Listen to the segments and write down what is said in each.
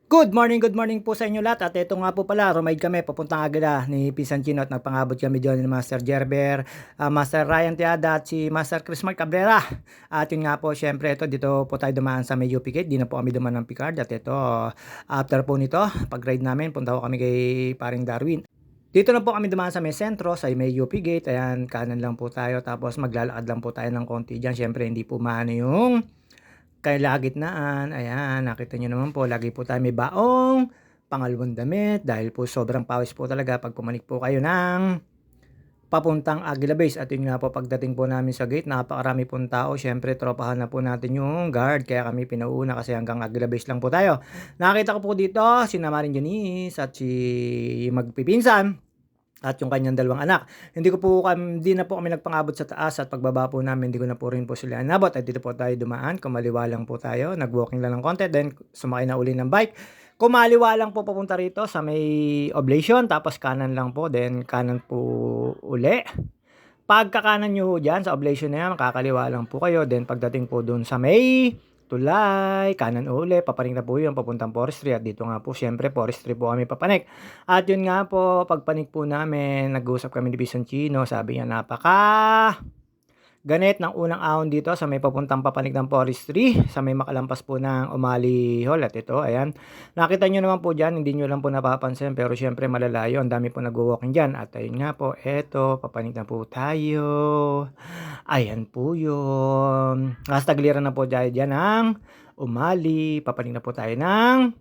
Good morning po sa inyo lahat. At ito nga po pala, ride kami papuntang Agila ni Pinsan Chino at nagpangabot kami doon ni Master Gerber, Master Ryan Tiada at si Master Chris Mark Cabrera. At yun nga po, syempre ito, dito po tayo dumaan sa Mayo Picate. Di na po kami dumaan ng Picard. At ito, after po nito, pag-ride namin, punta ko kami kay paring Darwin. Dito na po kami dumaan sa may sentro, sa may UP Gate. Ayan, kanan lang po tayo. Tapos maglalakad lang po tayo ng konti dyan. Syempre, hindi po maano yung kalagitnaan. Ayan, nakita nyo naman po, lagi po tayo may baong pangalawang damit dahil po sobrang pawis po talaga pag pumanik po kayo ng papuntang Aguila Base. At yun nga po, pagdating po namin sa gate, napakarami pong tao. Syempre, tropahan na po natin yung guard. Kaya kami pinauuna kasi hanggang Aguila Base lang po tayo. Nakita ko po dito si Namarin Janice at si magpipinsan at yung kanyang dalawang anak. Hindi na po kami nagpangabot sa taas at pagbaba po namin, hindi ko na po rin po sila inabot. At dito po tayo dumaan, kumaliwa lang po tayo, nag-walking lang ng konti, then sumakay na uli ng bike. Kumaliwa lang po papunta rito sa may Oblation, tapos kanan lang po, then kanan po uli. Pagkakanan nyo dyan sa Oblation na yan, makakaliwa lang po kayo, then pagdating po dun sa may Tulay, kanan uli, papanik na po yun, papuntang Forestry. At dito nga po, syempre, Forestry po kami papanik. At yun nga po, pagpanik po namin, nag-uusap kami ni Bisoncino, sabi niya, ganit ng unang ahon dito sa may papuntang papanik ng Forestry, sa may makalampas po ng Umali Hall. At ito, ayan, nakita nyo naman po dyan, hindi nyo lang po napapansin, pero syempre malalayo, ang dami po nag-walking dyan. At ayun nga po, eto, papanik na po tayo. Ayan po yun. Nasa tagliran na po tayo dyan ng Umali, papanik na po tayo ng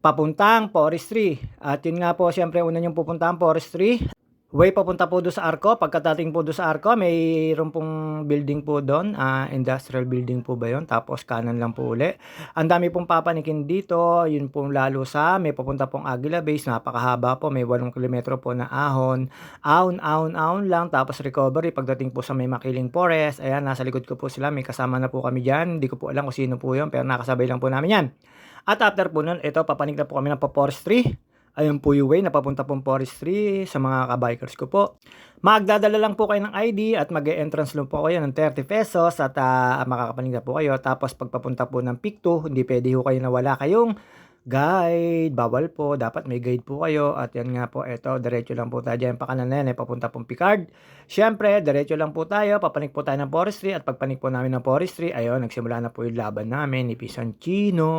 papuntang Forestry. At yun nga po, syempre una yung pupuntang Forestry. Way papunta po doon sa Arco. Pagkatating po doon sa Arco, mayroon pong building po doon. Industrial building po ba yun? Tapos kanan lang po uli. Ang dami pong papanikin dito. Yun po lalo sa may papunta pong Aguila Base. Napakahaba po. May 8 kilometro po na ahon. Ahon lang. Tapos recovery. Pagdating po sa may Makiling Forest. Ayan, nasa likod ko po sila. May kasama na po kami dyan. Hindi ko po alam kung sino po yun. Pero nakasabay lang po namin yan. At after po nun, ito, papanik na po kami ng pa-forestry. Ayun po yung way na papunta pong Forestry sa mga kabikers ko po. Magdadala lang po kayo ng ID at mag-e-entrance lang po kayo ng 30 pesos at makakapanig na po kayo. Tapos pagpapunta po ng Pic 2, hindi pwede ho kayo na wala kayong guide. Bawal po, dapat may guide po kayo. At yan nga po, eto, diretso lang po tayo dyan. Pakanan na yan, papunta pong Picard. Siyempre, diretso lang po tayo, papanik po tayo ng Forestry. At pagpanik po namin ng Forestry, ayun, nagsimula na po yung laban namin ni Pisanchino.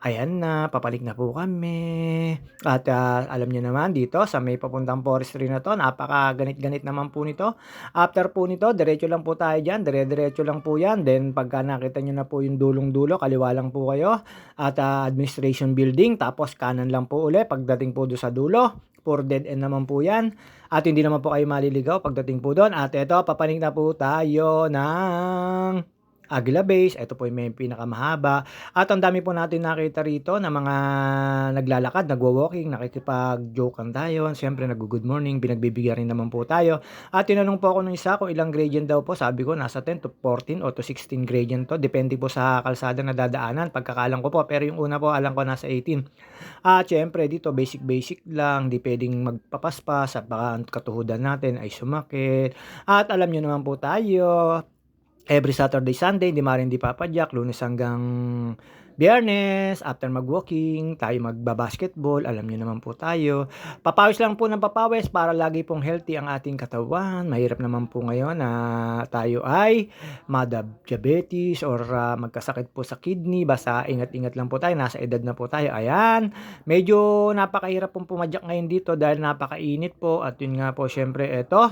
Ayan na, papanik na po kami. At alam niyo naman dito sa may papuntang Forestry na to, napaka-ganit-ganit naman po nito. After po nito, diretso lang po tayo dyan, dire-diretso lang po yan. Then pagka nakita nyo na po yung dulong-dulo, kaliwa lang po kayo. At administration building, tapos kanan lang po uli. Pagdating po doon sa dulo, for dead end naman po yan. At hindi naman po kayo maliligaw pagdating po doon. At ito, papanik na po tayo ng Aguila Base. Ito po yung may pinakamahaba. At ang dami po natin nakita rito na mga naglalakad, nagwo-walking, nakikipag-jokean tayo. Siyempre, nag-good morning, binagbibigyan rin naman po tayo. At tinanong po ako ng isa kung ilang gradient daw po. Sabi ko, nasa 10 to 14 o to 16 gradient to. Depende po sa kalsada na dadaanan. Pagkakalang ko po. Pero yung una po, alam ko nasa 18. At syempre, dito, basic lang. Di pwedeng magpapaspas at baka ang katuhudan natin ay sumakit. At alam nyo naman po tayo, every Saturday, Sunday, hindi maaaring di papadyak, Lunes hanggang Biyernes, after mag-walking, tayo magbabasketball, alam niyo naman po tayo. Papawis lang po ng papawis para lagi pong healthy ang ating katawan. Mahirap naman po ngayon na tayo ay diabetes or magkasakit po sa kidney. Basta ingat-ingat lang po tayo, nasa edad na po tayo. Ayan, medyo napakahirap pong pumadyak ngayon dito dahil napakainit po. At yun nga po, syempre ito,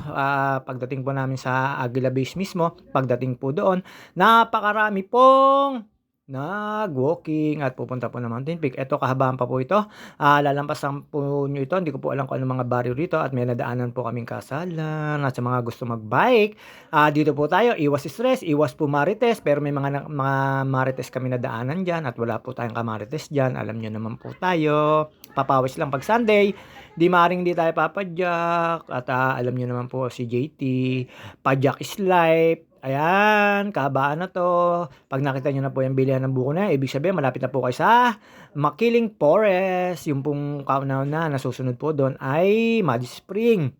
pagdating po namin sa Aguila Base mismo, pagdating po doon, napakarami pong nag-walking at pupunta po ng Mountain Peak. Ito, kahabaan pa po ito. Lalampasan po nyo ito. Hindi ko po alam kung anong mga barrio rito at may nadaanan po kaming kasalan at sa mga gusto mag-bike. Dito po tayo, iwas stress, iwas po marites. Pero may mga marites kami nadaanan dyan at wala po tayong kamarites dyan. Alam nyo naman po tayo. Papawis lang pag Sunday. Di maring di tayo papadyak. At alam nyo naman po si JT. Padyak is life. Ayan, kahabaan na to. Pag nakita nyo na po yung bilihan ng buko na, ibig sabihin malapit na po kayo sa Makiling Forest. Yung pong kaunaw na nasusunod po doon ay Muddy Spring.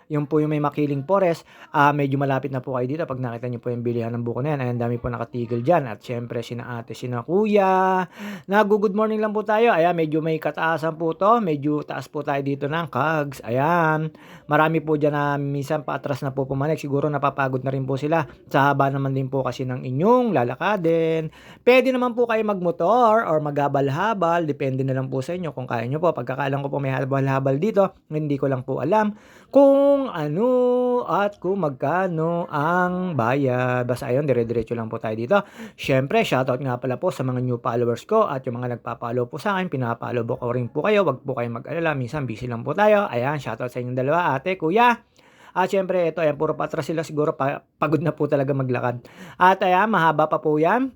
yung po yung may Makiling Forest, medyo malapit na po kayo dito 'pag nakita niyo po yung bilihan ng buko na yan, ayan dami po nakatigil diyan at siyempre sina ate, sina kuya, good morning lang po tayo. Ayan, medyo may kataasan po 'to, medyo taas po tayo dito ng Kags, ayan. Marami po diyan na minsan paatras na po pumanik, siguro napapagod na rin po sila sa haba naman din po kasi ng inyong lalakadin. Puwede naman po kayo magmotor or maghabal-habal, depende na lang po sa inyo kung kaya niyo po. Pagkakaalam ko po may habal-habal dito, hindi ko lang po alam kung ano at kung magkano ang bayad. Basta ayun, dire-diretso lang po tayo dito. Siyempre, shoutout nga pala po sa mga new followers ko at yung mga nagpa-follow po sa akin, pina-follow ko rin po kayo. Wag po kayong mag-alala, minsan busy lang po tayo. Ayan, shoutout sa inyong dalawa, ate, kuya. At siyempre, ito, ayan, puro patras sila. Siguro pagod na po talaga maglakad. At ayan, mahaba pa po yan.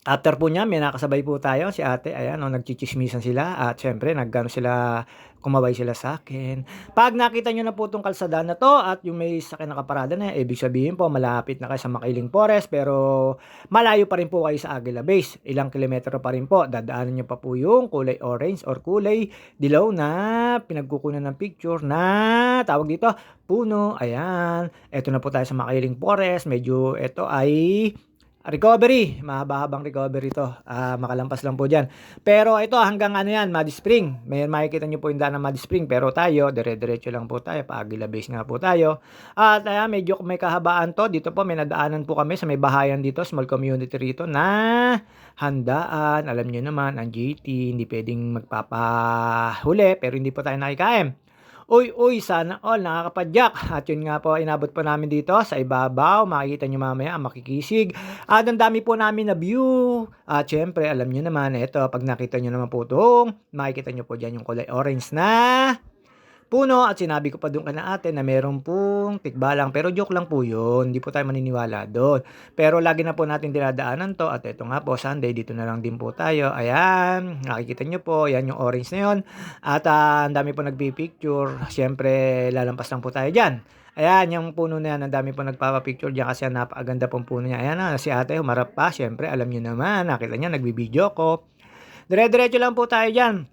After po niyan, may nakasabay po tayo, si ate, ayan, oh, nagtsitsismisan sila at siyempre sila, kumaway sila sa akin. 'Pag nakita niyo na po 'tong kalsadaan na 'to at yung may sakyan nakaparada na, ibig sabihin po malapit na kayo sa Makiling Forest, pero malayo pa rin po kayo sa Aguila Base. Ilang kilometro pa rin po, dadaanan niyo pa po yung kulay orange or kulay dilaw na pinagkukunan ng picture na tawag dito, puno, ayan. Eto na po tayo sa Makiling Forest, medyo eto ay recovery, mahaba-habang recovery 'to, makalampas lang po diyan. Pero ito hanggang ano 'yan, Muddy Spring. May makikita niyo po yung daan ng Muddy Spring, pero tayo dire-diretso lang po tayo, pa-Aguila Base nga po tayo. At ayan, medyo may kahabaan 'to. Dito po may nadaanan po kami sa may bahayan dito, small community rito na handaan. Alam niyo naman ang GT, hindi puwedeng magpapahuli pero hindi po tayo nakikain. Uy, uy, sana all nakakapadyak. At yun nga po, inabot po namin dito sa ibabaw. Makikita nyo mamaya ang makikisig. At ang dami po namin na view. At syempre, alam nyo naman, ito, pag nakita nyo naman po itong, makikita nyo po dyan yung kulay orange na puno. At sinabi ko pa doon kana ate na meron pong tikbalang. Pero joke lang po yun. Hindi po tayo maniniwala doon. Pero lagi na po natin dinadaanan to. At ito nga po, Sunday, dito na lang din po tayo. Ayan, nakikita nyo po. Yan yung orange na yun. At ang dami po nagpipicture. Siyempre, lalampas lang po tayo dyan. Ayan, yung puno na yan, ang dami po nagpapapicture dyan kasi napakaganda pong puno niya. Ayan na, si ate humarap pa. Siyempre, alam nyo naman, nakita niya, nagbibideo ko. Dire-diretso lang po tayo dyan.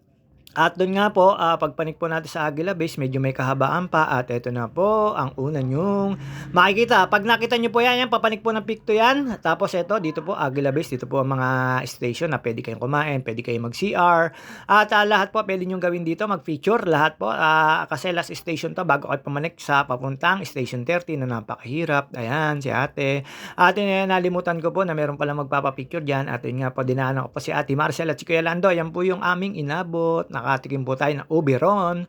At do'n nga po, pagpanik po natin sa Aguila Base, medyo may kahabaan pa at eto na po ang una niyong makikita. 'Pag nakita niyo po 'yan, papanik po ng Picto 'yan. Tapos eto, dito po Aguila Base, dito po ang mga station na puwede kayong kumain, puwede kayong mag-CR. At lahat po puwede niyong gawin dito, mag-feature lahat po. Kasi last station 'to bago kayo pumanik sa papuntang Station 30 na napakahirap. Ayan, si ate. At nalimutan ko po na meron palang magpapa-picture diyan at yun nga po, dinaanan ko po si Ate Marcel at si Kuya Lando. Yan po yung aming inabot. Nakatikim po tayo ng Oberon.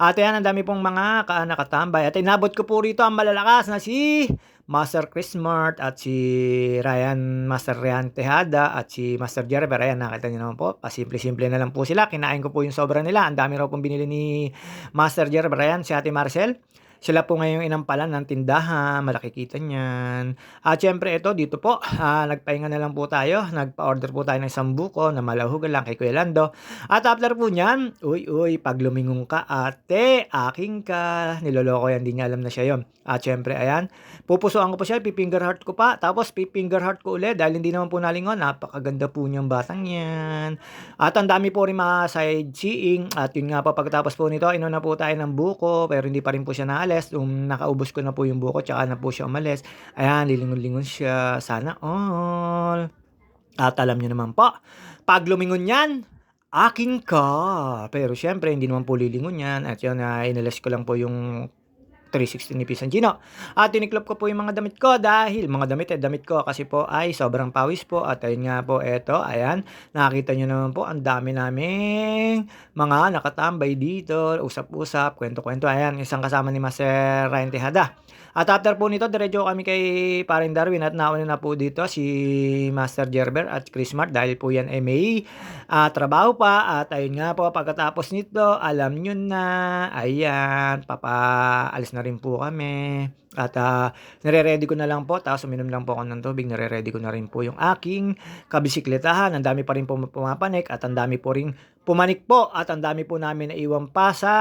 At ayan, ang dami pong mga nakatambay. At inabot ko po rito ang malalakas na si Master Chris Smart at si Master Ryan Tejada at si Master Jerber. Ayan, nakita niyo naman po. Pasimple-simple na lang po sila. Kinain ko po yung sobra nila. Ang dami raw pong binili ni Master Jerber. Ayan, si Ate Marcel. Sila po ngayong inampalan ng tindahan, malaki kita niyan. At siyempre ito, dito po, nagpahinga na lang po tayo. Nagpa-order po tayo ng isang buko na malahugan lang kay Kuya Lando. At after po niyan, uy, pag lumingon ka ate, aking ka. Niloloko yan, di niya alam na siya yon. At siyempre, ayan, pupusuan ko po siya, pipinger heart ko pa. Tapos pipinger heart ko ulit dahil hindi naman po nalingon. Napakaganda po niyang batang yan. At ang dami po rin mga sightseeing. At yun nga po, pagkatapos po nito, inuna po tayo ng buko, pero hindi pa rin po siya naalis. Nakaubos ko na po yung buko, tsaka na po siya umalis. Ayan, lilingon-lingon siya. Sana all. At alam niyo naman po, pag lumingon yan, akin ka. Pero syempre, hindi naman po lilingon yan. At yun, inalis ko lang po yung 360 ni Pisan Gino. At tiniklop ko po yung mga damit ko dahil mga damit ko kasi po ay sobrang pawis po. At ayun nga po, eto, ayan, nakita nyo naman po, ang dami naming mga nakatambay dito, usap-usap, kwento-kwento. Ayan, isang kasama ni Master Ryan Tejada. At after po nito, diretso kami kay Paring Darwin at nauna na po dito si Master Gerber at Chris Mart dahil po yan ay may trabaho pa. At ayun nga po, pagkatapos nito, alam nyo na, ayan, papaalis na rin po kami. At nire-ready ko na lang po, tapos uminom lang po ako ng tubig, nire-ready ko na rin po yung aking kabisikletahan. Ang dami pa rin po pumapanik at ang dami po rin pumanik po at ang dami po namin naiwan pa sa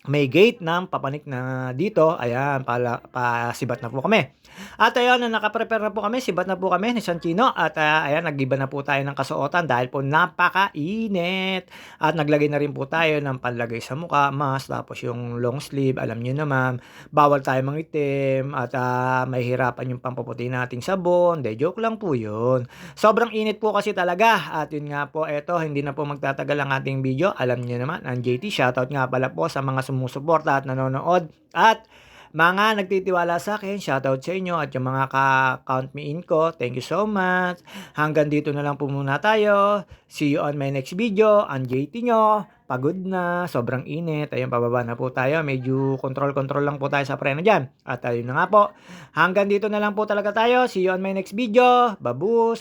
may gate ng papanik na dito, ayan, pasibat na po kami. At ayun, naka-prepare na po kami, sibat na po kami ni Santino at ayan, nag-iba na po tayo ng kasuotan dahil po napakainit. At naglagay na rin po tayo ng panlagay sa mukha, mask, tapos yung long sleeve, alam niyo naman, bawal tayo mangitim at mahihirapan yung pampaputi nating sabon. De, joke lang po yun. Sobrang init po kasi talaga at yun nga po, eto, hindi na po magtatagal ang ating video. Alam niyo naman, ang JT, shoutout nga pala po sa mga sumusuporta at nanonood at mga nagtitiwala sa akin, shoutout sa inyo at yung mga ka-count me in ko, thank you so much. Hanggang dito na lang po muna tayo. See you on my next video. Ang JT nyo, pagod na, sobrang init. Ayun, pababa na po tayo. Medyo control lang po tayo sa preno dyan. At ayun na nga po. Hanggang dito na lang po talaga tayo. See you on my next video. Babus!